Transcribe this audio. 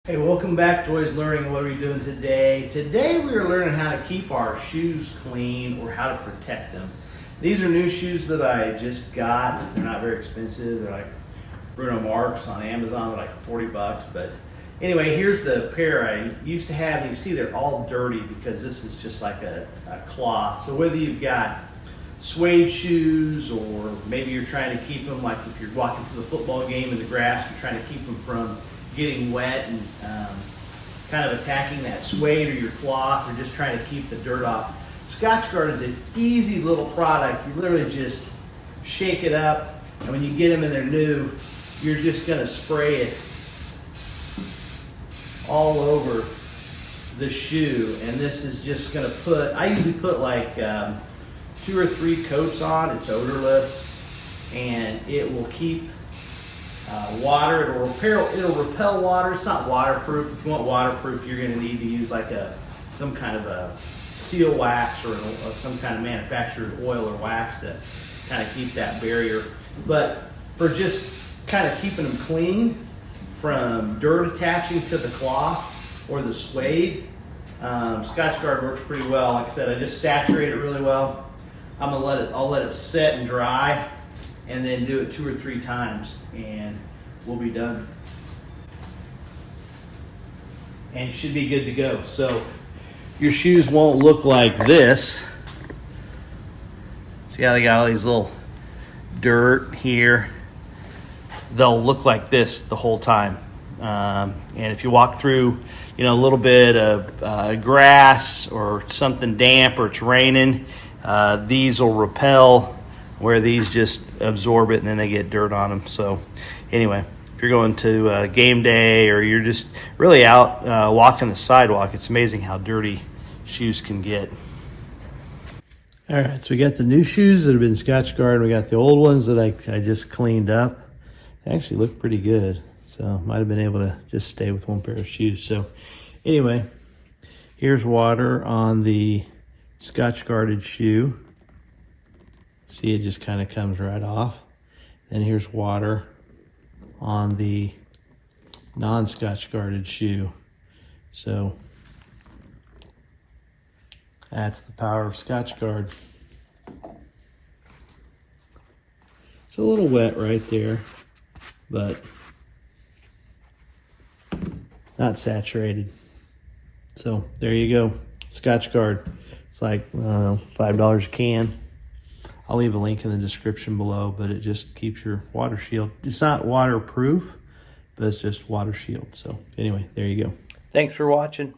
Hey, welcome back to Always Learning. What are we doing today? Today we are learning how to keep our shoes clean or how to protect them. These are new shoes that I just got. They're not very expensive. They're like Bruno Mars on Amazon. They're like 40 bucks. But anyway, here's the pair I used to have. You see they're all dirty because this is just like a cloth. So whether you've got suede shoes or maybe you're trying to keep them, like if you're walking to the football game in the grass, you're trying to keep them from getting wet and kind of attacking that suede or your cloth, or just trying to keep the dirt off. Scotch Guard is an easy little product. You literally just shake it up, and when you get them and they're new, you're just going to spray it all over the shoe. And this is just going to put, I usually put like 2 or 3 coats on. It's odorless, and it will keep water. It'll repel water. It's not waterproof. If you want waterproof, you're going to need to use like some kind of a seal wax or some kind of manufactured oil or wax to kind of keep that barrier. But for just kind of keeping them clean from dirt attaching to the cloth or the suede, Scotch Guard works pretty well. Like I said, I just saturate it really well. I'll let it set and dry, and then do it 2 or 3 times, and we'll be done. And you should be good to go. So your shoes won't look like this. See how they got all these little dirt here? They'll look like this the whole time. And if you walk through, a little bit of grass or something damp, or it's raining, these will repel, where these just absorb it and then they get dirt on them. So anyway, if you're going to game day or you're just really out walking the sidewalk, it's amazing how dirty shoes can get. All right, so we got the new shoes that have been Scotch Guard. We got the old ones that I just cleaned up. They actually look pretty good. So might have been able to just stay with one pair of shoes. So anyway, here's water on the Scotch Guarded shoe. See, it just kind of comes right off. Then here's water on the non-Scotch Guarded shoe. So that's the power of Scotch Guard. It's a little wet right there, but not saturated. So there you go, Scotch Guard. It's like, I don't know, $5 a can. I'll leave a link in the description below, but it just keeps your water shield. It's not waterproof, but it's just water shield. So anyway, there you go. Thanks for watching.